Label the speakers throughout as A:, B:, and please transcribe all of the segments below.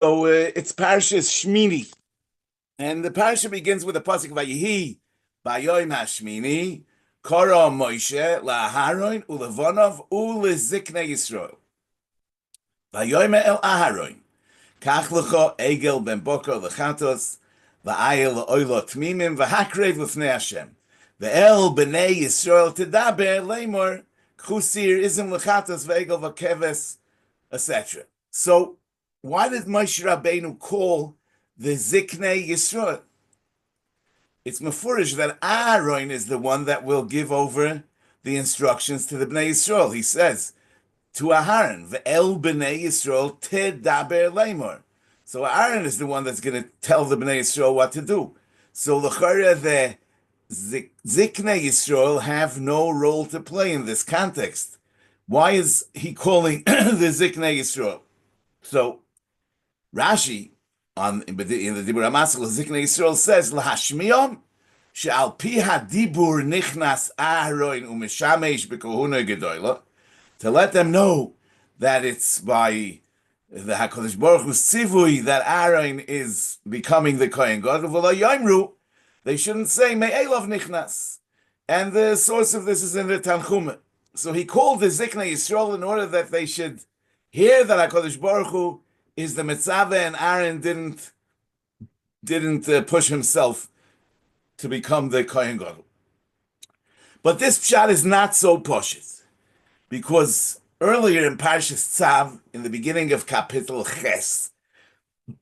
A: So it's Parashas Shmini, and the parasha begins with a pasuk Vayihi Bayoim Hashmini Kara Moshe LaAharon UleVonov UleZiknei Yisrael Vayoim El Aharon Kach Lecha Egel Ben Boker LeChatos VaAyel LaOilo Tmimim VaHakrev Lefnei Hashem VeEl Bnei Yisrael Tedaber Lemor Chusir Izim LeChatos VeEgel VaKeves, etc. So why did Moshe Rabbeinu call the Ziknei Yisrael? It's mefurish that Aaron is the one that will give over the instructions to the Bnei Yisrael. He says to Aaron, "Ve'el Bnei Yisrael tedaber lemor." So Aaron is the one that's going to tell the Bnei Yisrael what to do. So l'chara the Ziknei Yisrael have no role to play in this context. Why is he calling the Ziknei Yisrael? So Rashi in the Dibur HaMaskil Ziknei Yisrael says lahashmiyom she'al pi hadibur nichnas Aaron u'mishamesh b'kohuna gedola, to let them know that it's by the Hakadosh Baruch Hu's tzivui that Aaron is becoming the Kohen Gadol. V'lo yomru, they shouldn't say me'elav nichnas, and the source of this is in the Tanchuma. So he called the Ziknei Yisrael in order that they should hear that Hakadosh Baruch Hu is the mitzvah, and Aaron didn't push himself to become the Kohen Gadol. But this pshat is not so poshut, because earlier in Parshas Tzav, in the beginning of Kapitel Ches,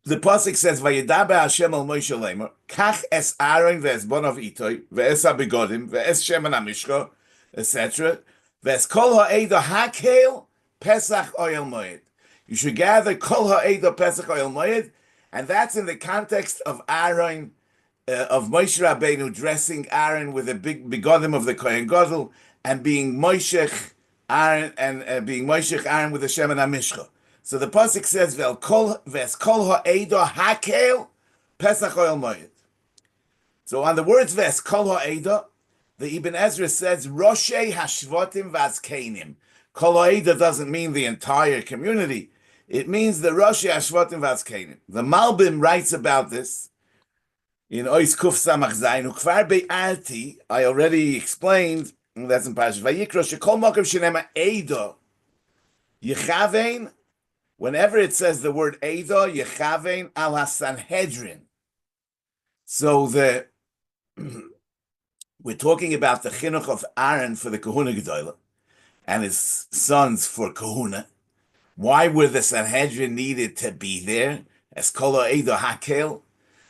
A: the pasuk says, "Vayedaber Hashem al Moshe Lamer, Kach es Aaron ve'es bonav itoy ve'es habegodim ve'es shemen hamishcha, etc. Ve'es kol ha'eda hakel Pesach Oyel Moed." You should gather Kol Ha'eda Pesach Oyel Moed, and that's in the context of Aaron, of Moshe Rabbeinu dressing Aaron with a big begodim of the Kohen Gadol and being Moshech Aaron being Moshech Aaron with the Shemen HaMishcha. So the pasuk says Ves Kol Ha'eda Hakel Pesach Oyel Moed. So on the words Ves Kol Ha'eda, the Ibn Ezra says Roshei Hashvotim Vazkenim. Kol Ha'eda doesn't mean the entire community. It means the Rosh Hashvatim Vazkenim. The Malbim writes about this in Ois Kuf Samach Zayin. Ukvar Be'arti, I already explained, that's in Parashat Vayikra, Shekol Mokav Shenema Eido, Yechavein, whenever it says the word Eido, Yechavein al HaSanhedrin. So we're talking about the chinuch of Aaron for the Kahuna Gedolah and his sons for Kahuna. Why were the Sanhedrin needed to be there? As Kol Ha'eda Hakel.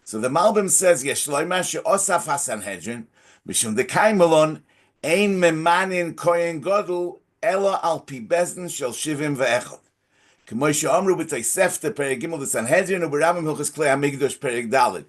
A: So the Malbim says, Yeshloima she'osaf HaSanhedrin, mishum dekay malon, ein memanin Kohen Gadol, ela al pi bezdin shel shivim ve'echad. K'moy she'omru b'toysefta perek gimel the Sanhedrin, u'berabim hilchos klei hamikdash perek daled.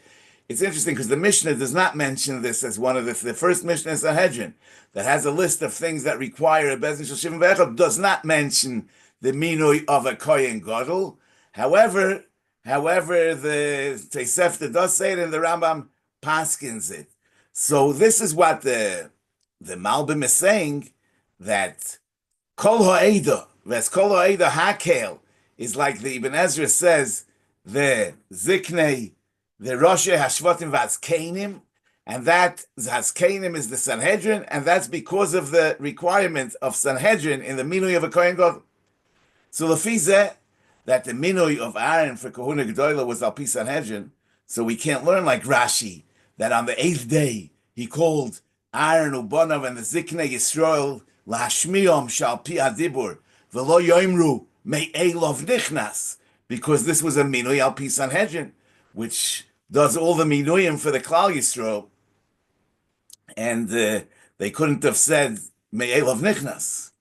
A: It's interesting because the Mishnah does not mention this as one of the first Mishnah in Sanhedrin that has a list of things that require a bezdin shel shivim ve'echad, does not mention the minui of a Kohen Gadol. However, the Tosefta does say it, and the Rambam paskins it. So this is what the Malbim is saying, that Kol Ha'eda, Ves Kol Ha'eda Hakel, is like the Ibn Ezra says, the Ziknei, the Rosh Hashvatim Vazkenim, and that Hazkenim is the Sanhedrin, and that's because of the requirement of Sanhedrin in the minui of a Kohen Gadol. So Lefizeh, that the minui of Aaron for Kahuna Gedolah was al pi Sanhedrin, so we can't learn like Rashi that on the 8th day he called Aaron ubonav and the Ziknei Yisrael lahashmiyom shal pi hadibur v'lo yoimru me'elov nichnas, because this was a minui al pi Sanhedrin, which does all the minuyim for the Klal Yisrael, and they couldn't have said me'elov nichnas.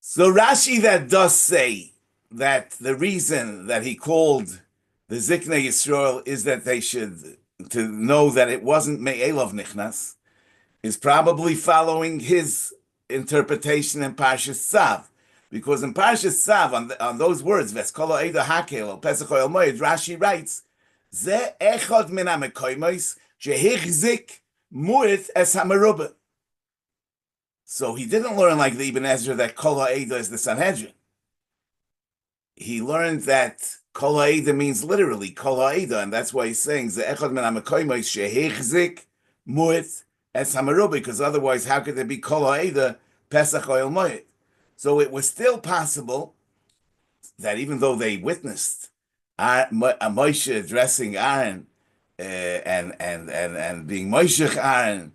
A: So Rashi that does say that the reason that he called the Ziknei Yisrael is that they should to know that it wasn't Me'elov Nichnas, is probably following his interpretation in Parshas Tzav, because in Parshas Tzav on those words Ves Kol Ha'eda Hakel Pesach Oyel Moed, Rashi writes Ze echad min hamekoymos shehichzik mu'it es hamerubah. So he didn't learn like the Ibn Ezra that Kol Ha'eda is the Sanhedrin. He learned that Kol ha'eda means literally kol ha'eda, and that's why he's saying ze echad min ha'mekoymos shehechzik mu'et es hamaruba, because otherwise how could there be kol ha'eda Pesach oil moed? So it was still possible that even though they witnessed Moshe addressing Aaron and being Moshe Aaron,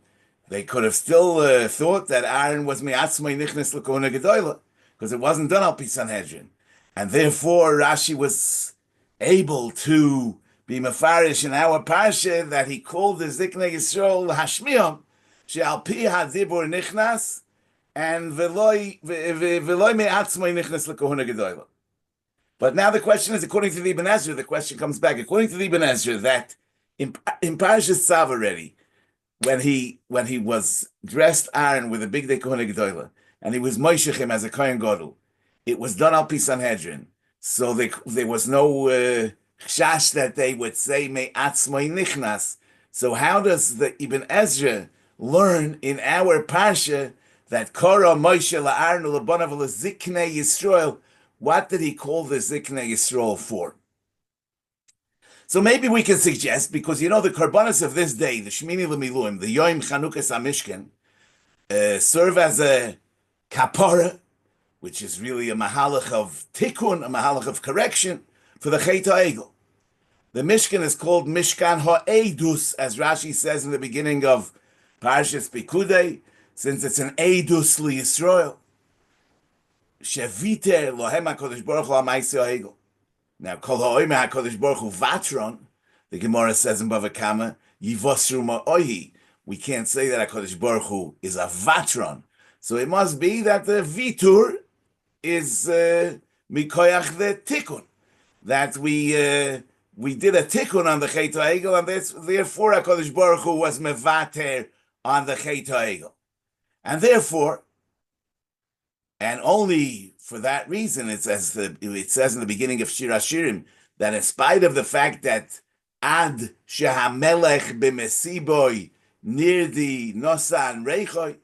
A: they could have still thought that Aaron was mi'atzmai nichnas l'kohuna gedola, because it wasn't done al pi Sanhedrin, and therefore Rashi was able to be mefarish in our parsha that he called the Ziknei Yisrael hashmiyam she'al pi hadibur nichnas and veloy me'atzmai nichnas l'kohuna gedola. But now the question is, according to the Ibn Ezra, the question comes back. According to the Ibn Ezra, that in Parashas Tzav already, when he was dressed Aaron with a big day Kohana Gedola, and he was Moishechim as a Kohen Gadol, it was done al pi Sanhedrin. So there was no chash that they would say me'atzmai nichnas. So how does the Ibn Ezra learn in our parsha that Korah Moshe la'Aaron u'lebanav u'leziknei Yisrael? What did he call the Ziknei Yisrael for? So maybe we can suggest, because the Karbanos of this day, the Shemini L'Miluim, the Yom Chanukas HaMishkan, serve as a kapara, which is really a mahalach of tikkun, a mahalach of correction for the Chet HaEgel. The Mishkan is called Mishkan HaEdus, as Rashi says in the beginning of Parashas Pikudei, since it's an Edus L'Yisrael. Sheviter lohem HaKadosh Baruch Hu ha'maaseh ha'egel. Now, kol ha'omer HaKadosh Baruch Hu vatron, the Gemara says in Bava Kama, yivosru ma'ohi. We can't say that HaKadosh Baruch Hu is a vatron. So it must be that the vitur is mikoyach the tikkun. That we did a tikkun on the Chet HaEgel, and therefore HaKadosh Baruch Hu was mevater on the Chet HaEgel. And therefore, and only for that reason, it says in the beginning of Shir Hashirim that in spite of the fact that ad shehamelech b'mesiboy nirdi nosan reichoy,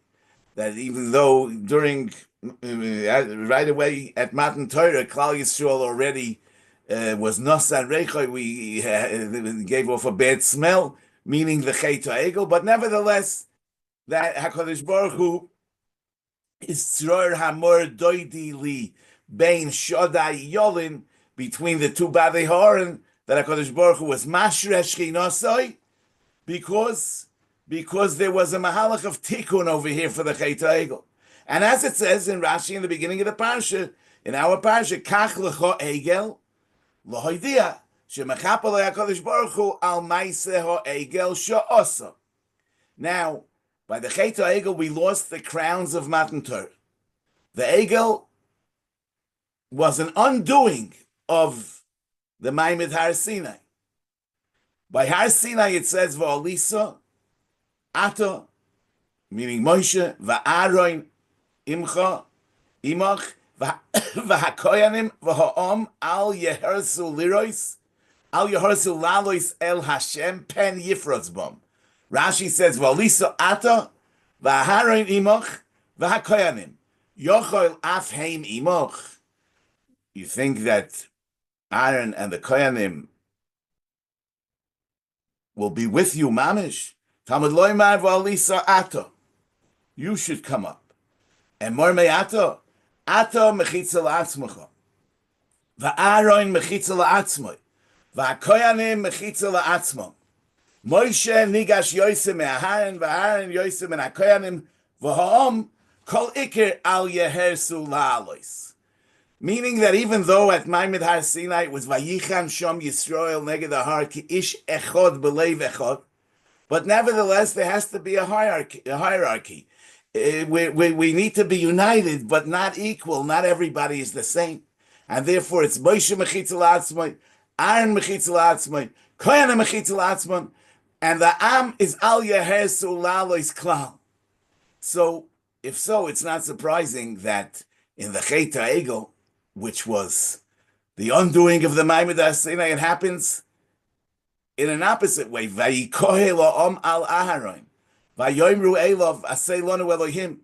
A: that even though during right away at Matan Torah, Klal Yisrael already was nosan reichoy, we gave off a bad smell, meaning the Chet HaEgel, but nevertheless, that HaKadosh Baruch Hu is Tzror Hamor Doidi Li Bein Shodai Yolin, between the two Badei Horon, that HaKadosh Baruch Hu was Mashresh Chinosoi, because there was a mahalach of tikkun over here for the Chet HaEgel. And as it says in Rashi in the beginning of the parsha, in our parsha, Kach Lecho Egel Lohoidia Shemachapa HaKadosh Baruch Hu Al Maaseh HaEgel Sha'osa. Now, by the Chet HaEgel, we lost the crowns of Matan Torah. The Egel was an undoing of the Maimed Har Sinai. By Har Sinai, it says, V'olisa, Ato, meaning Moshe, V'aroin, Imcha, Imach, V'hakoyanim, V'ha'om, Al Yehersu Lirois, Al Yehersu Lalois El Hashem, Pen Yifrotzbom. Rashi says, "V'alisa ata v'haroin imoch v'hakoyanim yochol af heim imoch." You think that Aaron and the Koyanim will be with you, mamish? Talmud loymar v'alisa ata. You should come up. And more me'ata mechitza la'atzmecha. V'Aaron mechitza la'atzmoi. V'hakoyanim mechitza la'atzmom. Moshe nigash Yosem me'aharon, v'Aaron Yosem min hakoyanim, v'ha'om kol iker al yehersu la'alois. Meaning that even though at Maimed Har Sinai it was Vayichan Shom Yisrael neged Har ki ish echod b'leiv echod, but nevertheless there has to be a hierarchy. We need to be united, but not equal. Not everybody is the same, and therefore it's Moshe mechitza la'atzmai, Aaron mechitza la'atzmai, Koyanim mechitza la'atzmai, and the Am is Al Yehersu Lalois Klal. So, if so, it's not surprising that in the Chet HaEgel, which was the undoing of the Maimed Har Sinai, it happens in an opposite way. Vayikohe la'om al Aharon, vayoimru elov asei lonu Elohim.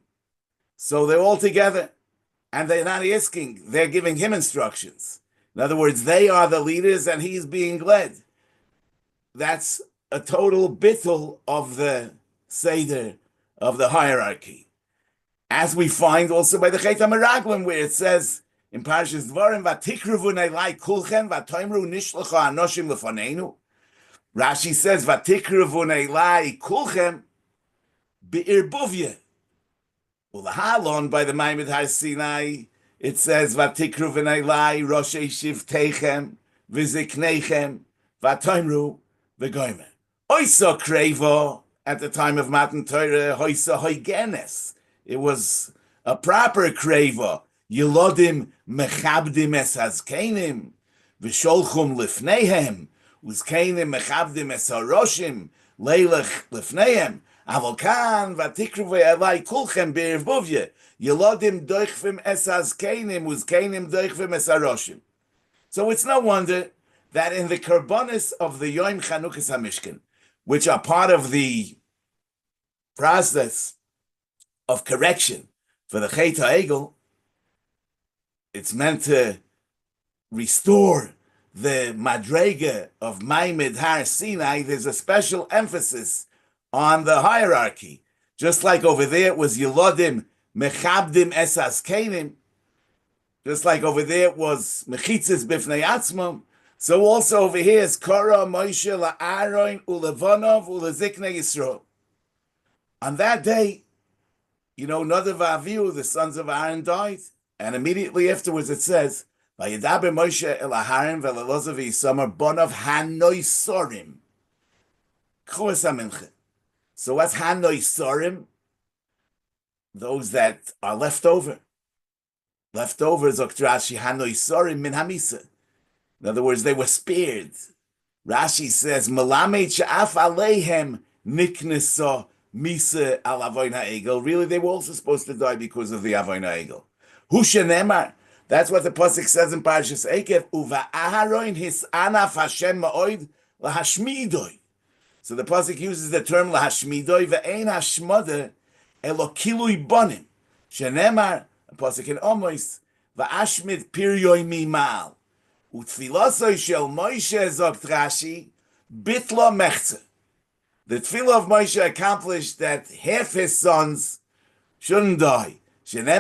A: So they're all together, and they're not asking; they're giving him instructions. In other words, they are the leaders and he's being led. That's a total bittul of the Seder, of the hierarchy. As we find also by the Chet HaMeraglim, where it says in Parashas Dvarim, Vatikruvu neilai kulchem, vatoimru nishlocha anoshim lefanenu. Rashi says, Vatikruvu neilai kulchem be'irbuvye. Ulahalon, by the Maimed Har Sinai, it says, Vatikruvu neilai roshei shivteichem, vizikneichem, vatoimru v'goymer. Oisa krevo, at the time of Matan Torah, hoisa hoigenes. It was a proper kreva. Yelodim mechabdim es hazkenim, v'sholchum lifneihem, uzkenim mechabdim es haroshim, leilech lifneihem, aval kan v'tikru ve'elai kulchem be'irvuvye, yelodim doichvim es hazkenim, uzkenim doichvim es haroshim. So it's no wonder that in the karbonis of the Yom Chanukas HaMishkan, which are part of the process of correction for the Chet HaEgel, it's meant to restore the Madrega of Maimed Har Sinai. There's a special emphasis on the hierarchy. Just like over there it was Yelodim Mechabdim Es Askenim, just like over there it was Mechitzes Bifnei Atzmam, so also over here is Korah, Moshe, LaAaron, Ulevonov, Uleziknei Yisrael. On that day, Nadav Avihu, the sons of Aaron, died. And immediately afterwards it says, Vayedaber Moshe el Aharon ve'elelozav v'yisamar bonav hanoisorim. Chos HaMincha. So what's hanoisorim? Those that are left over. Left over, Zokt Rashi, hanoisorim min hamisa. In other words, they were spared. Rashi says, Melamed she'af aleihem niknesa misa al avoin ha'egel. Really, they were also supposed to die because of the avoin ha'egel. Hushanemar. That's what the pasuk says in Parashas Ekev. Uva Aharon his anaf Hashem ma'oid lahashmidoi. So the pasuk uses the term lahashmidoi ve'ein hashmada elokilui bonim. Shenemar, a pasuk in Omois, va'ashmid piryoi mimal. Utfilasoi shel Moshe zogt Rashi bitla mechze. The tefillah of Moshe accomplished that half his sons shouldn't die. So really,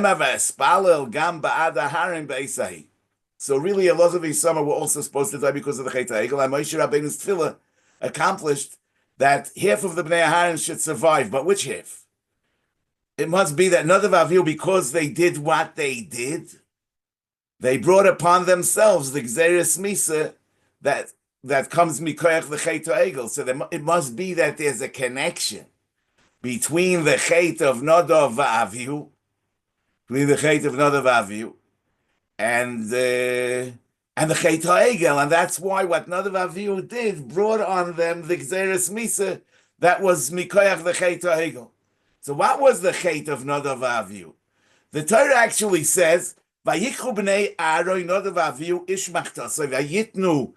A: a lot of his summer were also supposed to die because of the Chet HaEgel, and Moshe Rabbeinu's tefillah accomplished that half of the Bnei Aharon should survive. But which half? It must be that Nadav Avihu, because they did what they did, they brought upon themselves the Gzeres Misa that comes mikoyach the Chet HaEgel. So it must be that there's a connection between the Chet of Nadav Avihu, between the Chet of Nadav Avihu and the Chet HaEgel, and that's why what Nadav Avihu did brought on them the Gzeres Misa that was mikoyach the Chet HaEgel. So what was the Chet of Nadav Avihu? The Torah actually says, "Vayikhu bnei Aaron Nadav Avihu ish machtasoi vayitnu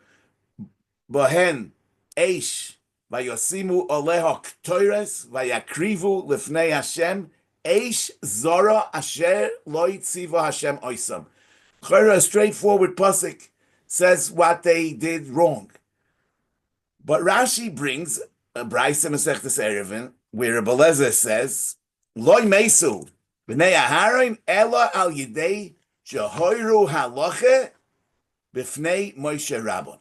A: bohen eish vayosimu oleho ktoires vayakrivu lifnei Hashem." Eish Zora Asher Loy Tziva Hashem Oisam. A straightforward pasuk says what they did wrong. But Rashi brings a Braisa Masechtas Erevin where Rebbe Lezer says, Loy Mesu B'nei Aharon Ela Al Yidei Jehoiru Halacha B'fnei Moshe Rabbon.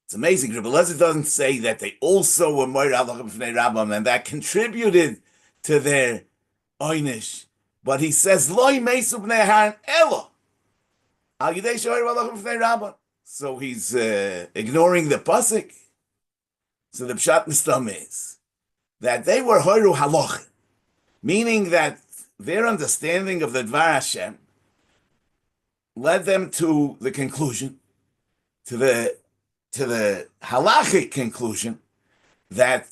A: It's amazing. Rebbe Lezer doesn't say that they also were Moir Halacha B'fnei Rabbon and that contributed to their oynish, but he says loy mesu bnei Aharon elo al yidei shoyer v'alachim b'fnei Rabbon. So he's ignoring the pasuk. So the pshat mistam is that they were hoiru halacha, meaning that their understanding of the Dvar Hashem led them to the conclusion, to the halachic conclusion that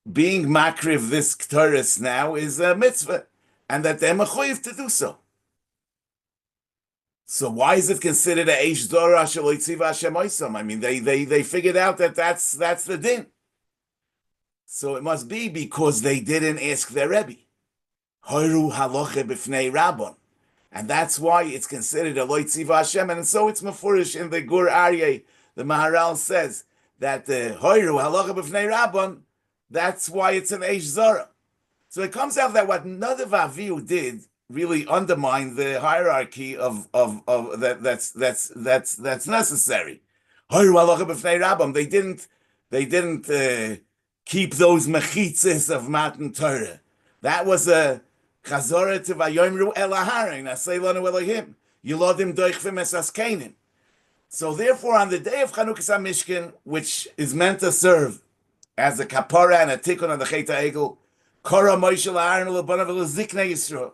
A: being makriv this Ketores now is a mitzvah, and that they're mechuyev to do so. So why is it considered a eish zora shelo yitziva Hashem oisam? I mean, they figured out that that's the din. So it must be because they didn't ask their Rebbe. Hoiru haloche b'fnei Rabbon. And that's why it's considered a Lo Tziva Hashem. And so it's Mefurish in the Gur Aryeh. The Maharal says that the Hoyru Halacha B'fnei Rabban, that's why it's an Eish Zara. So it comes out that what Nadav Avihu did really undermined the hierarchy of that's necessary. They didn't keep those mechitzes of Matan Torah. That was a chazorah to vayomru elaharin aseilanu Elohim yilodim doichvim esaskenim. So therefore, on the day of Chanukas HaMishkan, which is meant to serve as a kapara and a tikkun on the Chet HaEgel, Kora Moshe la'Aaron u'lebanav u'leziknei Yisrael.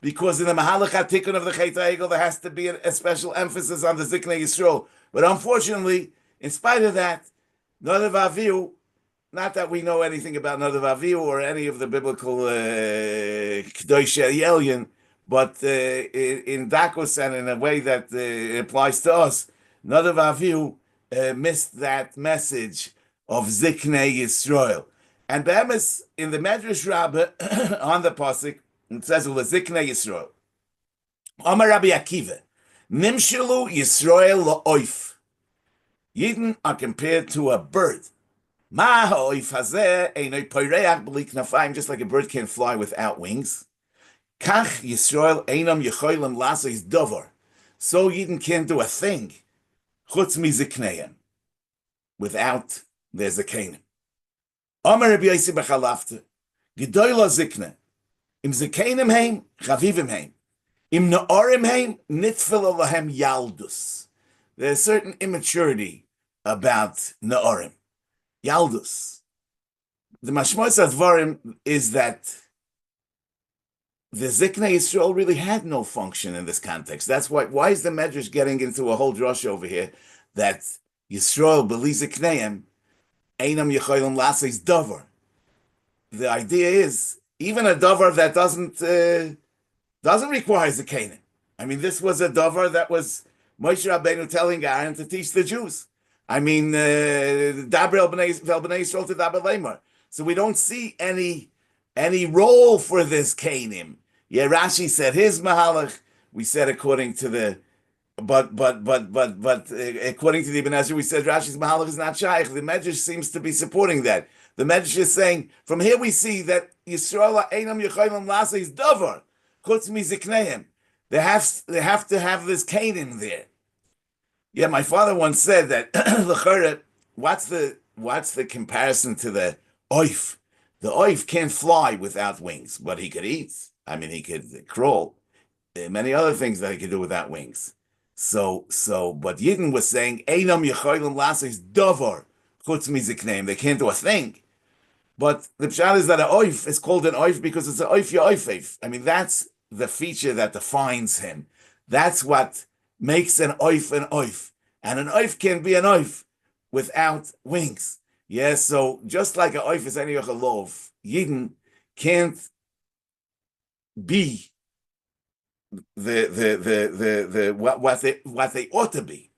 A: Because in the Mahalach HaTikkun of the Chet HaEgel, there has to be a special emphasis on the Ziknei Yisrael. But unfortunately, in spite of that, Nadav Avihu, not that we know anything about Nadav Avihu or any of the biblical Kedoshei Elyon, but in Dakos and in a way that it applies to us, Nadav Avihu missed that message of Ziknei Yisrael. And Be'emes, in the Medrash Rabbah, on the Pasuk, it says, "Ziknei Yisrael." Amar Rabbi Akiva, Nimshelu Yisrael la'oif. Yidden are compared to a bird. Ma ha'oif hazeh einoi poireach b'li knafayim, just like a bird can't fly without wings. Kach Yisrael einam yecholim lasos davar. So Yidden can't do a thing, chutz mizikneiim, without their zikanim. Amar Rabbi Yossi b'chalafta, Gedoyla zikna. Im zikanim heim, chavivim heim. Im na'orim heim, nitfil alahem yaldus. There's a certain immaturity about na'orim. Yaldus. The mashmos advarim is that the Ziknei Yisrael really had no function in this context. That's why is the Medrash getting into a whole drush over here that Yisrael b'li zikneim einam yecholim lasos davar. The idea is even a davar that doesn't require zikanim. I mean, this was a davar that was Moshe Rabbeinu telling Aaron to teach the Jews. I mean, daber el bnei Yisrael to daber leimar. So we don't see any role for this Canim. Yeah, Rashi said his mahalach. We said according to the, but according to the Ibn Ezra, we said Rashi's mahalach is not shaykh. The Medrash seems to be supporting that. The Medrash is saying from here we see that Yisrael einam yecholim lasos davar chutz mizikneiim. They have to have this Canim there. Yeah, my father once said that l'chara, what's the comparison to the oif? The oif can't fly without wings, but he could eat. I mean, he could crawl. There are many other things that he could do without wings. So, but Yidden was saying, Einam yecholim lasos davar chutz mizikneiim. They can't do a thing. But the pshat is that an oif is called an oif because it's an oif yoifef. I mean, that's the feature that defines him. That's what makes an oif an oif. And an oif can be an oif without wings. Yes, so just like an oif is any other love, Yidden can't be what they ought to be.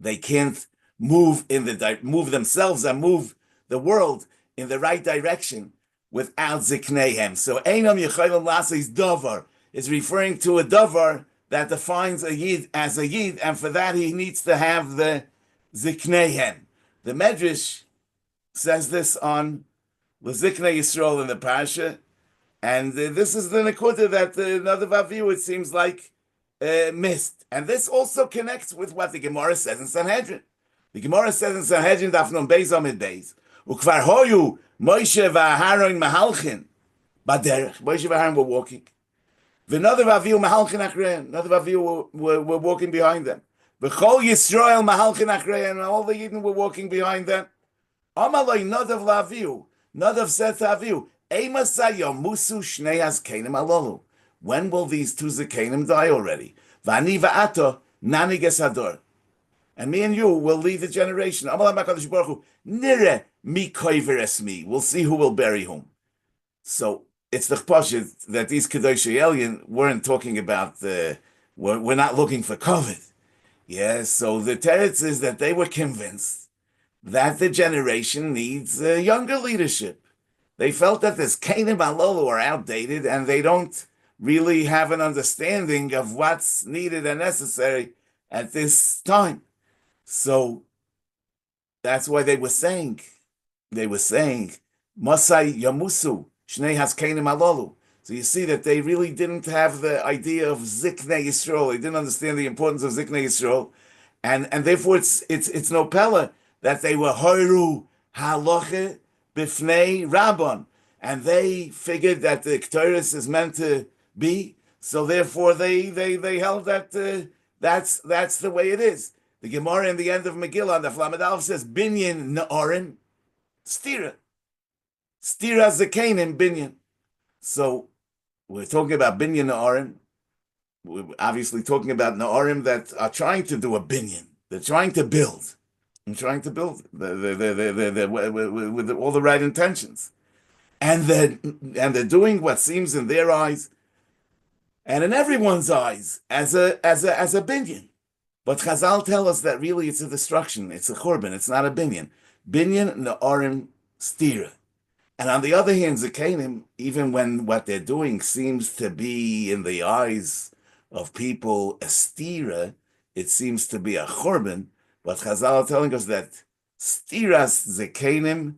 A: They can't move themselves and move the world in the right direction without zikneihem. So einam yecholim lasos davar is referring to a davar that defines a yid as a yid, and for that he needs to have the zikneihem. The Medrash says this on the Ziknei Yisrael in the Parsha, and this is the Nekuda that Nadav Avihu, it seems like, missed. And this also connects with what the Gemara says in Sanhedrin. The Gemara says in Sanhedrin, Daf Nun Beis Amid Beis, Ukvar hoyu Moshe v'Aharon mahalchin baderech. Moshe v'Aharon were walking. V'Nadav Avihu mahalchin achreihen. Nadav Avihu were walking behind them. V'chol Yisrael mahalchin achreihen. And all the Yidden were walking behind them. Amalei Nadav la'Avihu. Nadav said to Avihu, Eima sayo musu shnei hazkenim alolu. When will these two zakenim die already? V'ani v'ato nani gesador. And me and you will lead the generation. Amalei makadosh baruch hu nire mi koiver esmi. We'll see who will bury whom. So it's the chpashit that these Kedoshei Elyon weren't talking about we're not looking for COVID. Yes, so the teretz is that they were convinced that the generation needs younger leadership. They felt that this Canim Alolu are outdated and they don't really have an understanding of what's needed and necessary at this time. So that's why they were saying, Masai Yamusu, Shnei Haskenim Alolu. So you see that they really didn't have the idea of Ziknei Yisrael. They didn't understand the importance of Ziknei Yisrael. And therefore it's no pella that they were Hoiru Haloche Bifnei Rabban. And they figured that the Ketores is meant to be. So therefore they held that that's the way it is. The Gemara in the end of Megillah, the Flamed Aleph says, Binyan Na'orin, Stira. Stira Zakanim Binyan. So we're talking about Binyan Na'orim. We're obviously talking about Na'orim that are trying to do a Binyan. They're trying to build. And trying to build with all the right intentions. And they're doing what seems in their eyes and in everyone's eyes as a Binyan. But Chazal tell us that really it's a destruction. It's a churban. It's not a binyan. Binyan na'arim stira. And on the other hand, Zakanim, even when what they're doing seems to be in the eyes of people a stira, it seems to be a churban. But Chazal are telling us that stiras Zakanim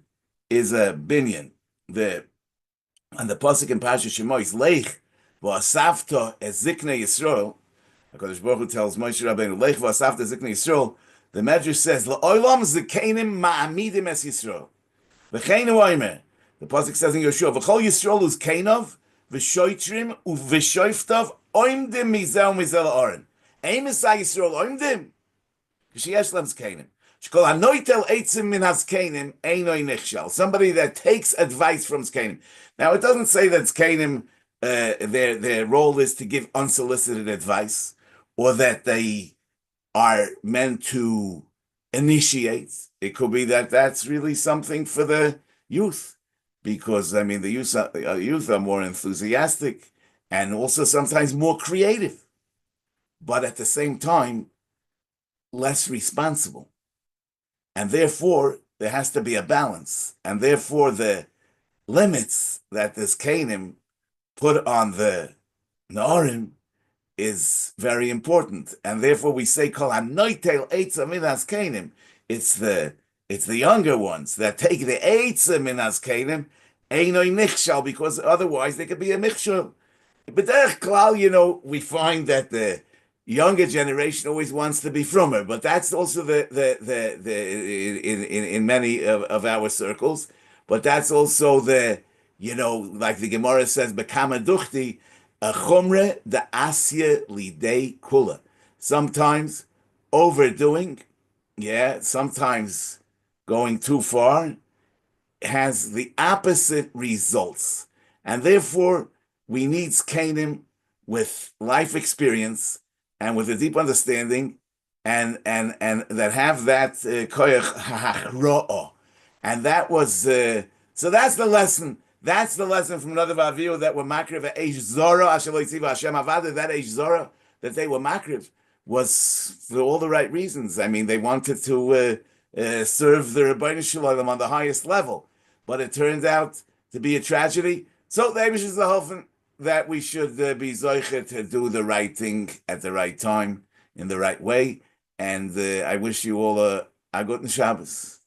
A: is a binyan. And the pasuk in Parashat Shemo is leich v'asafta es ziknei Yisrael. HaKadosh Baruch Hu tells Moshe Rabbeinu, Lech v'asafta ziknei Yisrael. The Medrash says, L'olam zikanim ma'amidim es Yisrael. V'cheinu oimer. The pasuk says in Yeshua, V'chol Yisrael uz kainov, v'shoitrim, u'v'shoiftav, oimdim mizel mizel ha'oren. Ein Messiah Yisrael oimdim. K'sheyesh lem zikanim. Shkol hanoitel eitzim min hazkanim, einoi nichshal. Somebody that takes advice from zkanim. Now, it doesn't say that zkanim, their role is to give unsolicited advice, or that they are meant to initiate. It could be that that's really something for the youth, because I mean the youth are more enthusiastic and also sometimes more creative, but at the same time less responsible, and therefore there has to be a balance, and therefore the limits that this Canaan put on the Na'arim is very important, and therefore we say Kol Hanoitel Eitzah Minas Kanim. It's the younger ones that take the Eitzah Minas Kanim, Einoi Nichshal, because otherwise they could be a Michshal. But klal, we find that the younger generation always wants to be frummer, but that's also in many of our circles. But that's also like the Gemara says, Bekama Duchti. Chumre the asya lidei kula. Sometimes overdoing, sometimes going too far has the opposite results. And therefore, we need Zkanim with life experience and with a deep understanding and that have that koyach ha'achro'o. And that was, so that's the lesson. That's the lesson from another Vaviu that were makriv Eish Zora, Hashem Avada, that Eish Zora that they were makriv was for all the right reasons. I mean, they wanted to serve the Rebbeinu Shalom on the highest level, but it turned out to be a tragedy. So the Eish is the Hofen that we should be zoicher to do the right thing at the right time, in the right way. And I wish you all a good Shabbos.